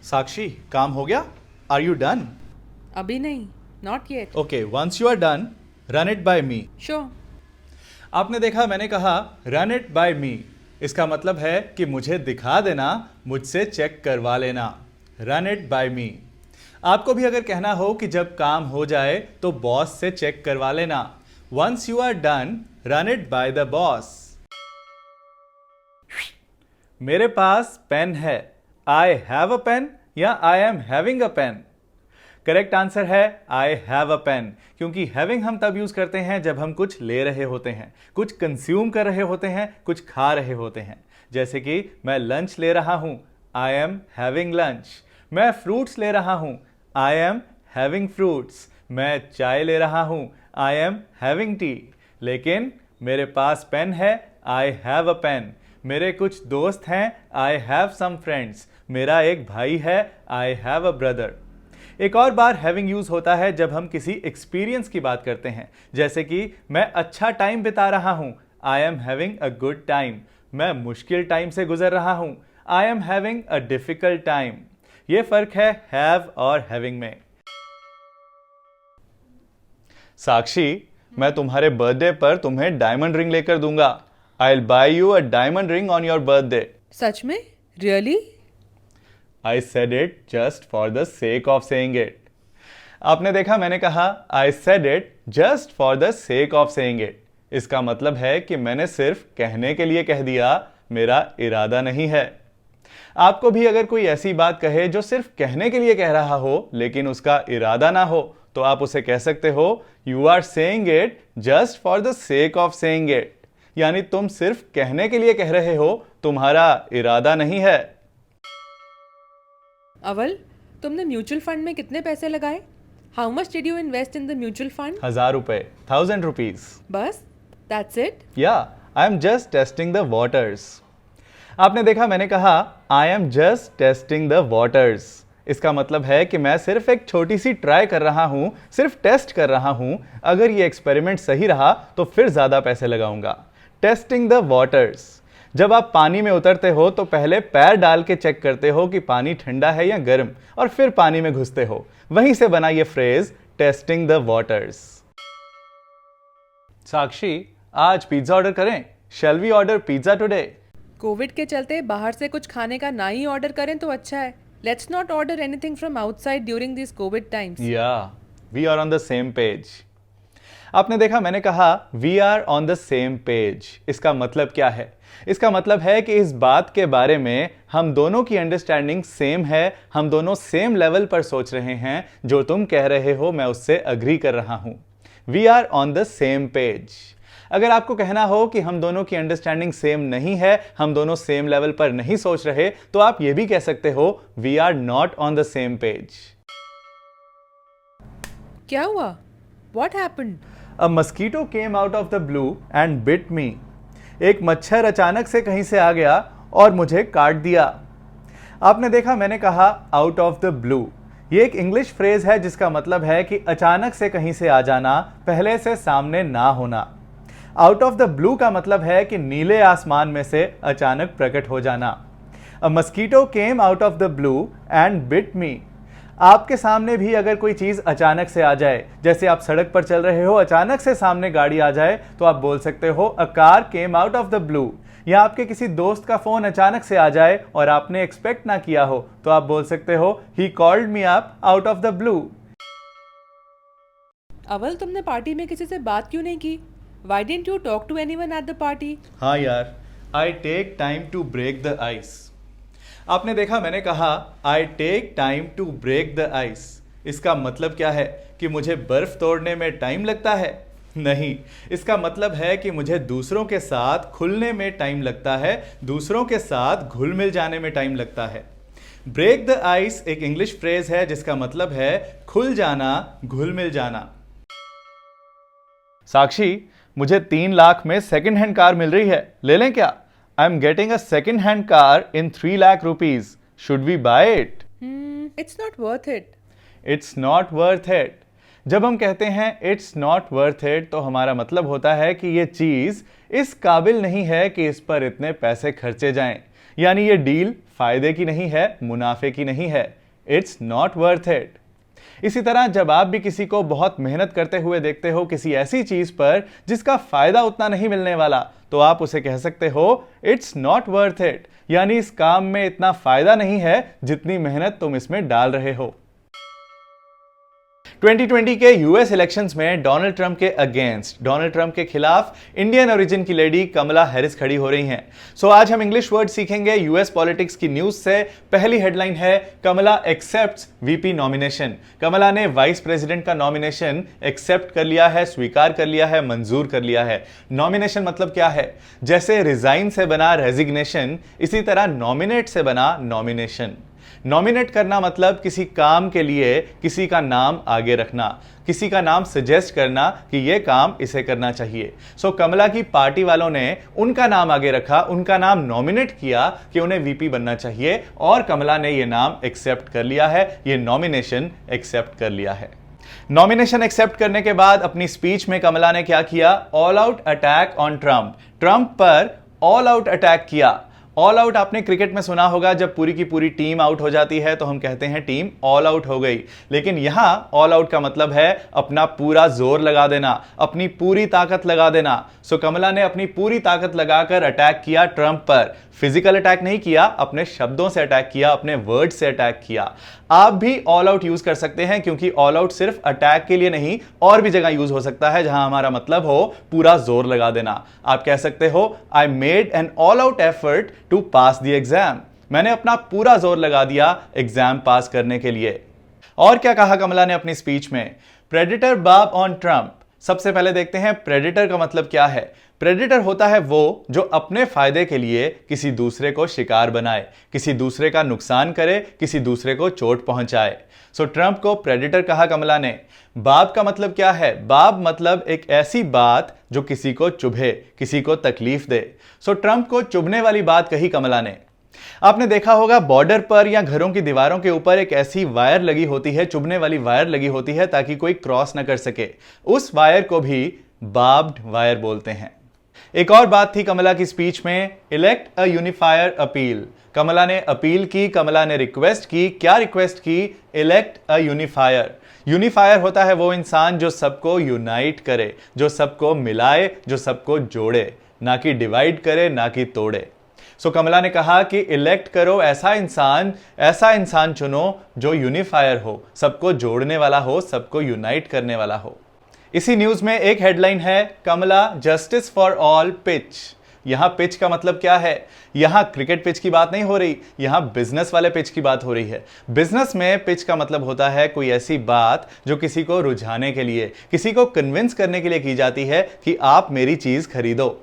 साक्षी, काम हो गया? Are you done? अभी नहीं, not yet. Okay, once you are done, run it by me. Sure. आपने देखा, मैंने कहा रन इट बाय मी। इसका मतलब है कि मुझे दिखा देना, मुझसे चेक करवा लेना। रन इट बाय मी। आपको भी अगर कहना हो कि जब काम हो जाए तो बॉस से चेक करवा लेना। Once you are done, run it by the boss. मेरे पास पेन है। आई हैव अ पेन या I am having a pen? Correct answer है आई हैव अ पेन, क्योंकि हैविंग हम तब यूज करते हैं जब हम कुछ ले रहे होते हैं, कुछ कंज्यूम कर रहे होते हैं, कुछ खा रहे होते हैं। जैसे कि मैं लंच ले रहा हूं, आई एम हैविंग लंच। मैं फ्रूट्स ले रहा हूं, आई एम हैविंग फ्रूट्स। मैं चाय ले रहा हूं, आई एम हैविंग टी। लेकिन मेरे पास पेन है, आई हैव अ पेन। मेरे कुछ दोस्त हैं, आई हैव सम फ्रेंड्स। मेरा एक भाई है, आई हैव अ ब्रदर। एक और बार हैविंग यूज होता है जब हम किसी एक्सपीरियंस की बात करते हैं, जैसे कि मैं अच्छा टाइम बिता रहा हूं, आई am having a good time. मैं मुश्किल टाइम से गुजर रहा हूं, आई am having a difficult time. यह फर्क है हैव और हैविंग में। साक्षी, मैं तुम्हारे बर्थडे पर तुम्हें डायमंड रिंग लेकर दूंगा। I will buy you a diamond ring on your birthday. सच में? Really? I said it just for the sake of saying it. आपने देखा, मैंने कहा I said it just for the sake of saying it. इसका मतलब है कि मैंने सिर्फ कहने के लिए कह दिया, मेरा इरादा नहीं है। आपको भी अगर कोई ऐसी बात कहे जो सिर्फ कहने के लिए कह रहा हो लेकिन उसका इरादा ना हो, तो आप उसे कह सकते हो You are saying it just for the sake of saying it. यानी तुम सिर्फ कहने के लिए कह रहे हो, तुम्हारा इरादा नहीं है। अवल, तुमने म्यूचुअल फंड में कितने पैसे लगाए? How much did you invest in the mutual fund? 1000 रुपए, 1000 रुपीज। बस? That's it? Yeah, I am just testing the waters. आपने देखा, मैंने कहा I am just testing the waters. इसका मतलब है कि मैं सिर्फ एक छोटी सी ट्राई कर रहा हूं, सिर्फ टेस्ट कर रहा हूं। अगर ये एक्सपेरिमेंट सही रहा तो फिर ज्यादा पैसे लगाऊंगा। Testing the waters. जब आप पानी में उतरते हो तो पहले पैर डाल के चेक करते हो कि पानी ठंडा है या गर्म, और फिर पानी में घुसते हो। वहीं से बना ये phrase testing the waters. Sakshi, आज पिज्जा ऑर्डर करें? Shall we order pizza today? Covid के चलते बाहर से कुछ खाने का ना ही ऑर्डर करें तो अच्छा है। Let's not order anything from outside during this covid times. Yeah, we are on the same page. आपने देखा, मैंने कहा we are on the same page. इसका मतलब क्या है? इसका मतलब है कि इस बात के बारे में हम दोनों की अंडरस्टैंडिंग सेम है, हम दोनों सेम लेवल पर सोच रहे हैं। जो तुम कह रहे हो मैं उससे अग्री कर रहा हूं। We are on the same page. अगर आपको कहना हो कि हम दोनों की अंडरस्टैंडिंग सेम नहीं है, हम दोनों सेम लेवल पर नहीं सोच रहे, तो आप ये भी कह सकते हो we are not on the same page. क्या हुआ? What happened? A mosquito came out of the blue and bit me. एक मच्छर अचानक से कहीं से आ गया और मुझे काट दिया। आपने देखा, मैंने कहा आउट ऑफ द ब्लू। ये एक इंग्लिश फ्रेज है जिसका मतलब है कि अचानक से कहीं से आ जाना, पहले से सामने ना होना। आउट ऑफ द ब्लू का मतलब है कि नीले आसमान में से अचानक प्रकट हो जाना। A mosquito came out of the blue and bit me. आपके सामने भी अगर कोई चीज अचानक से आ जाए, जैसे आप सड़क पर चल रहे हो, अचानक से सामने गाड़ी आ जाए, तो आप बोल सकते हो a car came out of the blue. या आपके किसी दोस्त का फोन अचानक से आ जाए और आपने एक्सपेक्ट ना किया हो, तो आप बोल सकते हो he called me up out of the blue. अवल, तुमने पार्टी में किसी से बात क्यों नहीं की? Why didn't you talk to anyone at the party? हाँ यार, I take time to break the ice. आपने देखा, मैंने कहा I take time to break the ice. इसका मतलब क्या है? कि मुझे बर्फ तोड़ने में टाइम लगता है? नहीं, इसका मतलब है कि मुझे दूसरों के साथ खुलने में टाइम लगता है, दूसरों के साथ घुल मिल जाने में टाइम लगता है। ब्रेक द आइस एक इंग्लिश फ्रेज है जिसका मतलब है खुल जाना, घुल मिल जाना। साक्षी, मुझे 3 लाख में सेकंड हैंड कार मिल रही है, ले लें क्या? I am getting a second hand car in 3 lakh rupees. Should we buy it? It's not worth it. It's not worth it. जब हम कहते हैं इट्स नॉट वर्थ इट, तो हमारा मतलब होता है कि ये चीज इस काबिल नहीं है कि इस पर इतने पैसे खर्चे जाएं। यानी ये डील फायदे की नहीं है, मुनाफे की नहीं है। It's not worth it. इसी तरह जब आप भी किसी को बहुत मेहनत करते हुए देखते हो किसी ऐसी चीज पर जिसका फायदा उतना नहीं मिलने वाला, तो आप उसे कह सकते हो इट्स नॉट वर्थ इट, यानी इस काम में इतना फायदा नहीं है जितनी मेहनत तुम इसमें डाल रहे हो। 2020 के यूएस इलेक्शंस में डोनाल्ड ट्रंप के अगेंस्ट, डोनाल्ड ट्रंप के खिलाफ इंडियन ओरिजिन की लेडी कमला हैरिस खड़ी हो रही हैं। सो आज हम इंग्लिश वर्ड सीखेंगे यूएस पॉलिटिक्स की न्यूज से। पहली हेडलाइन है कमला एक्सेप्ट्स वीपी नॉमिनेशन। कमला ने वाइस प्रेसिडेंट का नॉमिनेशन एक्सेप्ट कर लिया है, स्वीकार कर लिया है, मंजूर कर लिया है। नॉमिनेशन मतलब क्या है? जैसे रिजाइन से बना रेजिग्नेशन, इसी तरह नॉमिनेट से बना नॉमिनेशन। नॉमिनेट करना मतलब किसी काम के लिए किसी का नाम आगे रखना, किसी का नाम सजेस्ट करना कि यह काम इसे करना चाहिए। सो कमला की पार्टी वालों ने उनका नाम आगे रखा, उनका नाम नॉमिनेट किया कि उन्हें वीपी बनना चाहिए, और कमला ने यह नाम एक्सेप्ट कर लिया है, यह नॉमिनेशन एक्सेप्ट कर लिया है। नॉमिनेशन एक्सेप्ट करने के बाद अपनी स्पीच में कमला ने क्या किया? All out attack on Trump. Trump पर ऑल आउट अटैक किया। ऑल आउट आपने क्रिकेट में सुना होगा, जब पूरी की पूरी टीम आउट हो जाती है तो हम कहते हैं टीम ऑल आउट हो गई। लेकिन यहां ऑल आउट का मतलब है अपना पूरा जोर लगा देना, अपनी पूरी ताकत लगा देना। सो कमला ने अपनी पूरी ताकत लगाकर अटैक किया ट्रंप पर। फिजिकल अटैक नहीं किया, अपने शब्दों से अटैक किया, अपने वर्ड से अटैक किया। आप भी ऑल आउट यूज कर सकते हैं, क्योंकि ऑल आउट सिर्फ अटैक के लिए नहीं, और भी जगह यूज हो सकता है जहां हमारा मतलब हो पूरा जोर लगा देना। आप कह सकते हो I made an all out effort to pass the exam. मैंने अपना पूरा जोर लगा दिया एग्जाम पास करने के लिए। और क्या कहा कमला ने अपनी स्पीच में? प्रेडिटर बाब ऑन ट्रंप। सबसे पहले देखते हैं प्रेडिटर का मतलब क्या है। प्रेडिटर होता है वो जो अपने फायदे के लिए किसी दूसरे को शिकार बनाए, किसी दूसरे का नुकसान करे, किसी दूसरे को चोट पहुंचाए। सो ट्रंप को प्रेडिटर कहा कमला ने। बाब का मतलब क्या है? बाब मतलब एक ऐसी बात जो किसी को चुभे, किसी को तकलीफ दे। सो ट्रंप को चुभने वाली बात कही कमला ने। आपने देखा होगा बॉर्डर पर या घरों की दीवारों के ऊपर एक ऐसी वायर लगी होती है, चुभने वाली वायर लगी होती है, ताकि कोई क्रॉस ना कर सके। उस वायर को भी बार्ब्ड वायर बोलते हैं। एक और बात थी कमला की स्पीच में, इलेक्ट अ यूनिफायर अपील। कमला ने अपील की, कमला ने रिक्वेस्ट की। क्या रिक्वेस्ट की? इलेक्ट अ यूनिफायर। यूनिफायर होता है वो इंसान जो सबको यूनाइट करे, जो सबको मिलाए, जो सबको जोड़े, ना कि डिवाइड करे, ना कि तोड़े। सो कमला ने कहा कि इलेक्ट करो ऐसा इंसान चुनो जो यूनिफायर हो, सबको जोड़ने वाला हो, सबको यूनाइट करने वाला हो। इसी न्यूज में एक हेडलाइन है कमला जस्टिस फॉर ऑल पिच। यहां पिच का मतलब क्या है? यहां क्रिकेट पिच की बात नहीं हो रही, यहां बिजनेस वाले पिच की बात हो रही है। बिजनेस में पिच का मतलब होता है कोई ऐसी बात जो किसी को रुझाने के लिए, किसी को कन्विंस करने के लिए की जाती है कि आप मेरी चीज खरीदो।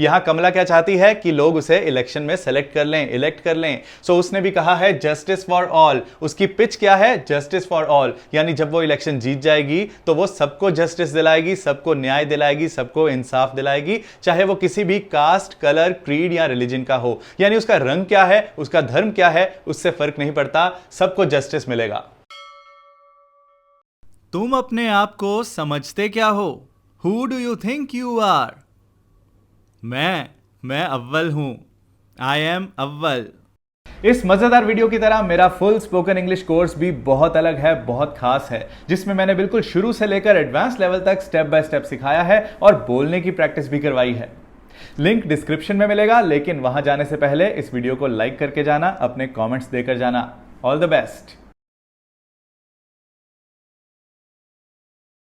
यहां कमला क्या चाहती है कि लोग उसे इलेक्शन में सेलेक्ट कर लें, इलेक्ट कर लें। सो उसने भी कहा है जस्टिस फॉर ऑल। उसकी पिच क्या है? जस्टिस फॉर ऑल, यानी जब वो इलेक्शन जीत जाएगी तो वो सबको जस्टिस दिलाएगी, सबको न्याय दिलाएगी, सबको इंसाफ दिलाएगी, चाहे वो किसी भी कास्ट, कलर, क्रीड या रिलीजन का हो। यानी उसका रंग क्या है, उसका धर्म क्या है, उससे फर्क नहीं पड़ता, सबको जस्टिस मिलेगा। तुम अपने आप को समझते क्या हो? Who do you think you are? मैं अव्वल हूं। आई एम अव्वल। इस मजेदार वीडियो की तरह मेरा फुल स्पोकन इंग्लिश कोर्स भी बहुत अलग है, बहुत खास है, जिसमें मैंने बिल्कुल शुरू से लेकर एडवांस लेवल तक स्टेप बाय स्टेप सिखाया है और बोलने की प्रैक्टिस भी करवाई है। लिंक डिस्क्रिप्शन में मिलेगा, लेकिन वहां जाने से पहले इस वीडियो को लाइक करके जाना, अपने कमेंट्स देकर जाना। All the best.